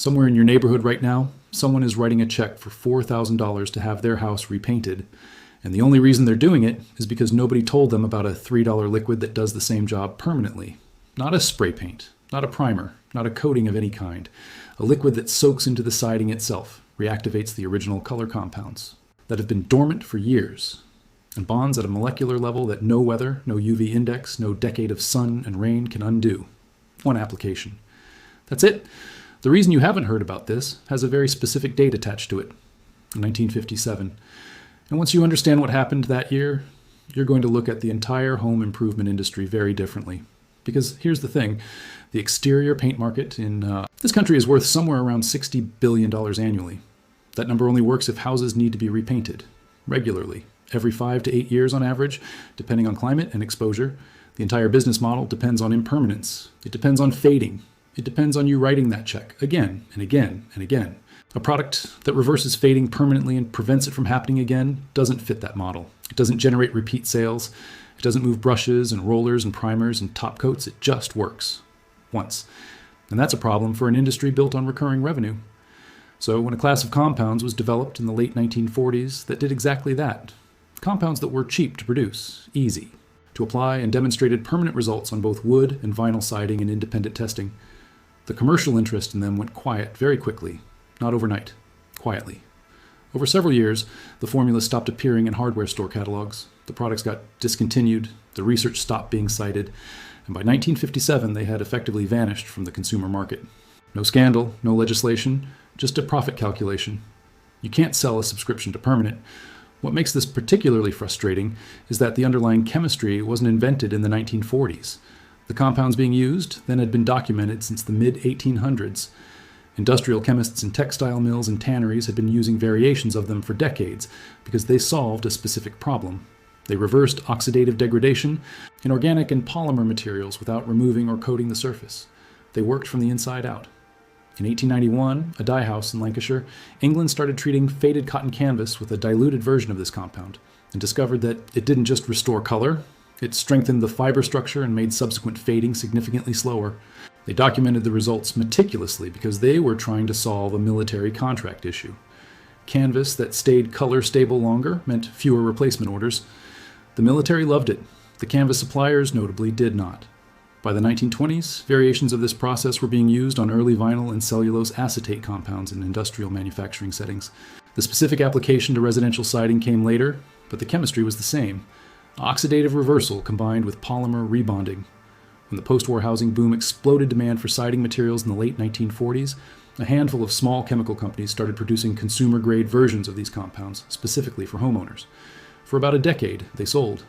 Somewhere in your neighborhood right now, someone is writing a check for $4,000 to have their house repainted. And the only reason they're doing it is because nobody told them about a $3 liquid that does the same job permanently. Not a spray paint, not a primer, not a coating of any kind. A liquid that soaks into the siding itself, reactivates the original color compounds that have been dormant for years, and bonds at a molecular level that no weather, no UV index, no decade of sun and rain can undo. One application. That's it. The reason you haven't heard about this has a very specific date attached to it, 1957. And once you understand what happened that year, you're going to look at the entire home improvement industry very differently. Because here's the thing, the exterior paint market in this country is worth somewhere around $60 billion annually. That number only works if houses need to be repainted regularly, every 5 to 8 years on average, depending on climate and exposure. The entire business model depends on impermanence. It depends on fading. It depends on you writing that check again and again and again. A product that reverses fading permanently and prevents it from happening again doesn't fit that model. It doesn't generate repeat sales. It doesn't move brushes and rollers and primers and top coats. It just works once. And that's a problem for an industry built on recurring revenue. So when a class of compounds was developed in the late 1940s that did exactly that, compounds that were cheap to produce, easy to apply, and demonstrated permanent results on both wood and vinyl siding in independent testing, the commercial interest in them went quiet very quickly, not overnight, quietly. Over several years, the formulas stopped appearing in hardware store catalogs, the products got discontinued, the research stopped being cited, and by 1957 they had effectively vanished from the consumer market. No scandal, no legislation, just a profit calculation. You can't sell a subscription to permanent. What makes this particularly frustrating is that the underlying chemistry wasn't invented in the 1940s. The compounds being used then had been documented since the mid-1800s. Industrial chemists in textile mills and tanneries had been using variations of them for decades because they solved a specific problem. They reversed oxidative degradation in organic and polymer materials without removing or coating the surface. They worked from the inside out. In 1891, a dye house in Lancashire, England started treating faded cotton canvas with a diluted version of this compound and discovered that it didn't just restore color, it strengthened the fiber structure and made subsequent fading significantly slower. They documented the results meticulously because they were trying to solve a military contract issue. Canvas that stayed color stable longer meant fewer replacement orders. The military loved it. The canvas suppliers notably did not. By the 1920s, variations of this process were being used on early vinyl and cellulose acetate compounds in industrial manufacturing settings. The specific application to residential siding came later, but the chemistry was the same. Oxidative reversal combined with polymer rebonding. When the post-war housing boom exploded demand for siding materials in the late 1940s, a handful of small chemical companies started producing consumer-grade versions of these compounds, specifically for homeowners. For about a decade, they sold.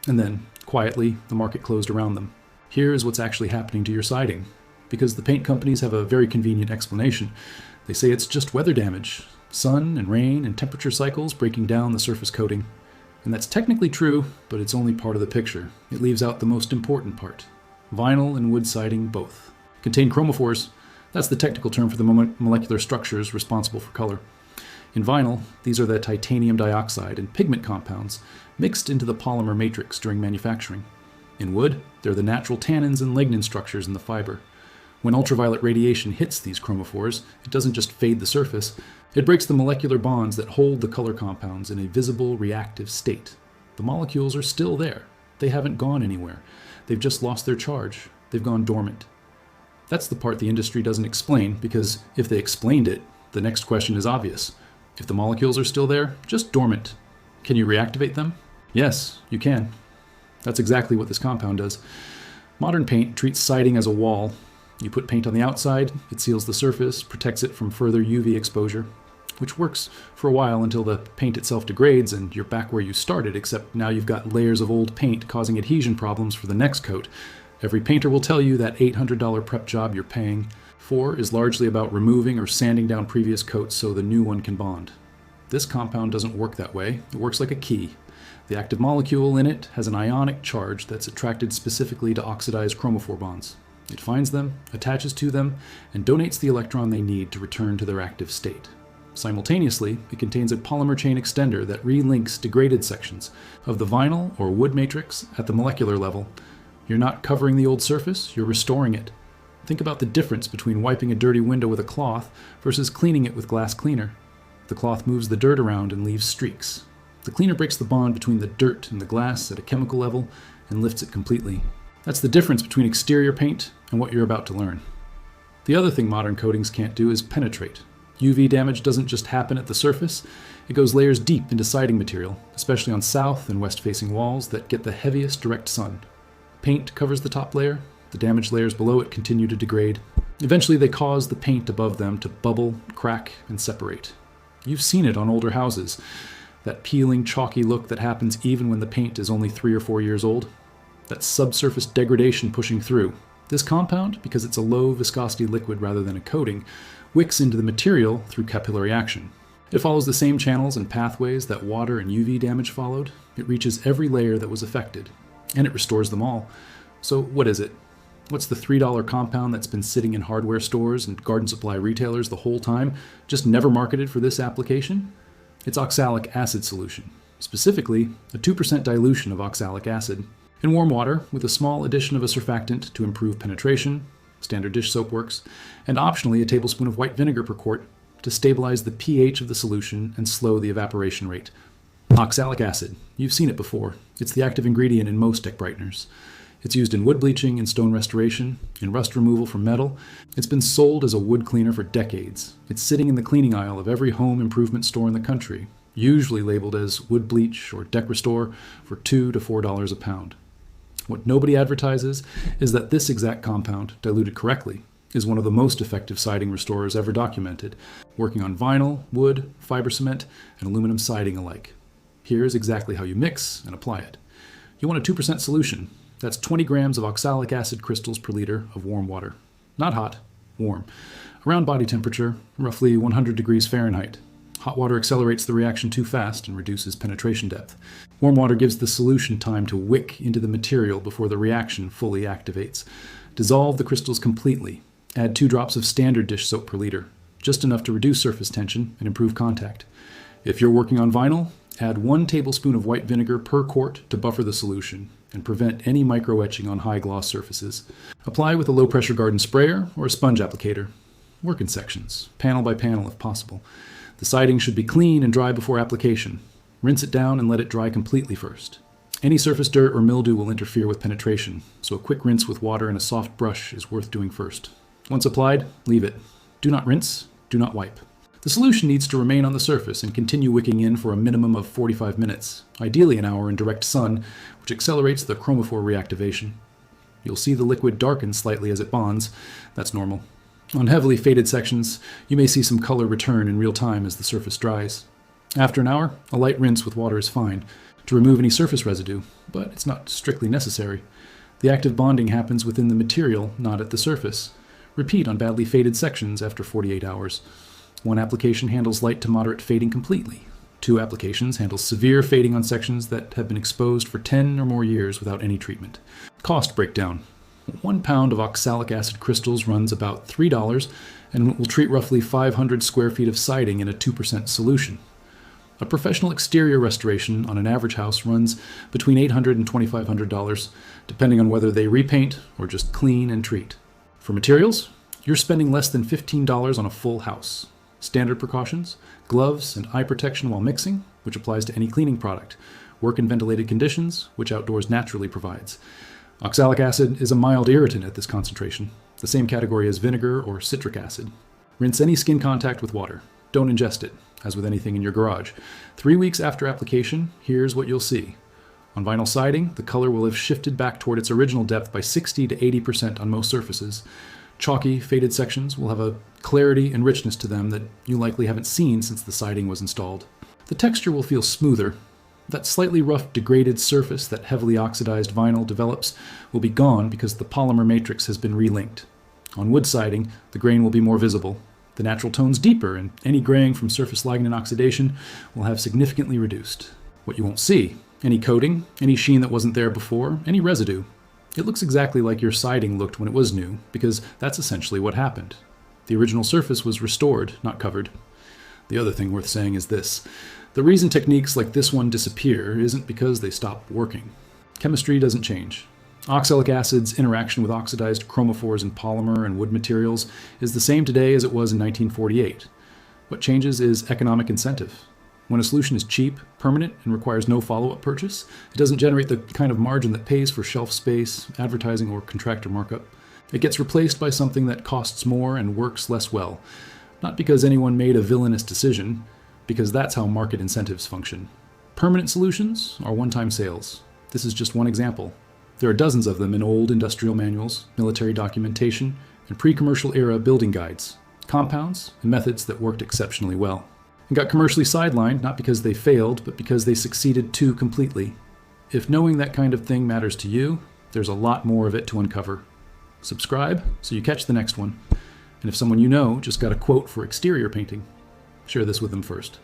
And then, quietly, the market closed around them. Here's what's actually happening to your siding. Because the paint companies have a very convenient explanation. They say it's just weather damage, sun and rain and temperature cycles breaking down the surface coating. And that's technically true, but it's only part of the picture. It leaves out the most important part. Vinyl and wood siding both contain chromophores. That's the technical term for the molecular structures responsible for color. In vinyl, these are the titanium dioxide and pigment compounds mixed into the polymer matrix during manufacturing. In wood, they're the natural tannins and lignin structures in the fiber. When ultraviolet radiation hits these chromophores, it doesn't just fade the surface, it breaks the molecular bonds that hold the color compounds in a visible reactive state. The molecules are still there. They haven't gone anywhere. They've just lost their charge. They've gone dormant. That's the part the industry doesn't explain, because if they explained it, the next question is obvious. If the molecules are still there, just dormant, can you reactivate them? Yes, you can. That's exactly what this compound does. Modern paint treats siding as a wall. You put paint on the outside, it seals the surface, protects it from further UV exposure, which works for a while until the paint itself degrades and you're back where you started, except now you've got layers of old paint causing adhesion problems for the next coat. Every painter will tell you that $800 prep job you're paying for is largely about removing or sanding down previous coats so the new one can bond. This compound doesn't work that way. It works like a key. The active molecule in it has an ionic charge that's attracted specifically to oxidized chromophore bonds. It finds them, attaches to them, and donates the electron they need to return to their active state. Simultaneously, it contains a polymer chain extender that relinks degraded sections of the vinyl or wood matrix at the molecular level. You're not covering the old surface, you're restoring it. Think about the difference between wiping a dirty window with a cloth versus cleaning it with glass cleaner. The cloth moves the dirt around and leaves streaks. The cleaner breaks the bond between the dirt and the glass at a chemical level and lifts it completely. That's the difference between exterior paint and what you're about to learn. The other thing modern coatings can't do is penetrate. UV damage doesn't just happen at the surface, it goes layers deep into siding material, especially on south and west-facing walls that get the heaviest direct sun. Paint covers the top layer, the damaged layers below it continue to degrade. Eventually they cause the paint above them to bubble, crack, and separate. You've seen it on older houses, that peeling, chalky look that happens even when the paint is only 3 or 4 years old. That subsurface degradation pushing through. This compound, because it's a low viscosity liquid rather than a coating, wicks into the material through capillary action. It follows the same channels and pathways that water and UV damage followed. It reaches every layer that was affected, and it restores them all. So what is it? What's the $3 compound that's been sitting in hardware stores and garden supply retailers the whole time, just never marketed for this application? It's oxalic acid solution, specifically a 2% dilution of oxalic acid. In warm water, with a small addition of a surfactant to improve penetration, standard dish soap works, and optionally a tablespoon of white vinegar per quart to stabilize the pH of the solution and slow the evaporation rate. Oxalic acid, you've seen it before. It's the active ingredient in most deck brighteners. It's used in wood bleaching and stone restoration, in rust removal from metal. It's been sold as a wood cleaner for decades. It's sitting in the cleaning aisle of every home improvement store in the country, usually labeled as wood bleach or deck restore for $2 to $4 a pound. What nobody advertises is that this exact compound, diluted correctly, is one of the most effective siding restorers ever documented, working on vinyl, wood, fiber cement, and aluminum siding alike. Here's exactly how you mix and apply it. You want a 2% solution. That's 20 grams of oxalic acid crystals per liter of warm water. Not hot, warm. Around body temperature, roughly 100 degrees Fahrenheit. Hot water accelerates the reaction too fast and reduces penetration depth. Warm water gives the solution time to wick into the material before the reaction fully activates. Dissolve the crystals completely. Add 2 drops of standard dish soap per liter, just enough to reduce surface tension and improve contact. If you're working on vinyl, add 1 tablespoon of white vinegar per quart to buffer the solution and prevent any micro-etching on high-gloss surfaces. Apply with a low-pressure garden sprayer or a sponge applicator. Work in sections, panel by panel if possible. The siding should be clean and dry before application. Rinse it down and let it dry completely first. Any surface dirt or mildew will interfere with penetration, so a quick rinse with water and a soft brush is worth doing first. Once applied, leave it. Do not rinse, do not wipe. The solution needs to remain on the surface and continue wicking in for a minimum of 45 minutes, ideally an hour in direct sun, which accelerates the chromophore reactivation. You'll see the liquid darken slightly as it bonds. That's normal. On heavily faded sections, you may see some color return in real time as the surface dries. After an hour, a light rinse with water is fine to remove any surface residue, but it's not strictly necessary. The active bonding happens within the material, not at the surface. Repeat on badly faded sections after 48 hours. 1 application handles light to moderate fading completely. 2 applications handle severe fading on sections that have been exposed for 10 or more years without any treatment. Cost breakdown. 1 pound of oxalic acid crystals runs about $3 and will treat roughly 500 square feet of siding in a 2% solution. A professional exterior restoration on an average house runs between $800 and $2,500, depending on whether they repaint or just clean and treat. For materials, you're spending less than $15 on a full house. Standard precautions, gloves and eye protection while mixing, which applies to any cleaning product. Work in ventilated conditions, which outdoors naturally provides. Oxalic acid is a mild irritant at this concentration, the same category as vinegar or citric acid. Rinse any skin contact with water. Don't ingest it, as with anything in your garage. 3 weeks after application, here's what you'll see. On vinyl siding, the color will have shifted back toward its original depth by 60 to 80% on most surfaces. Chalky, faded sections will have a clarity and richness to them that you likely haven't seen since the siding was installed. The texture will feel smoother. That slightly rough, degraded surface that heavily oxidized vinyl develops will be gone because the polymer matrix has been relinked. On wood siding, the grain will be more visible. The natural tone's deeper, and any graying from surface lignin oxidation will have significantly reduced. What you won't see, any coating, any sheen that wasn't there before, any residue. It looks exactly like your siding looked when it was new, because that's essentially what happened. The original surface was restored, not covered. The other thing worth saying is this. The reason techniques like this one disappear isn't because they stop working. Chemistry doesn't change. Oxalic acid's interaction with oxidized chromophores in polymer and wood materials is the same today as it was in 1948. What changes is economic incentive. When a solution is cheap, permanent, and requires no follow-up purchase, it doesn't generate the kind of margin that pays for shelf space, advertising, or contractor markup. It gets replaced by something that costs more and works less well, not because anyone made a villainous decision, because that's how market incentives function. Permanent solutions are one-time sales. This is just one example. There are dozens of them in old industrial manuals, military documentation, and pre-commercial era building guides, compounds, and methods that worked exceptionally well. And got commercially sidelined not because they failed, but because they succeeded too completely. If knowing that kind of thing matters to you, there's a lot more of it to uncover. Subscribe so you catch the next one. And if someone you know just got a quote for exterior painting, share this with them first.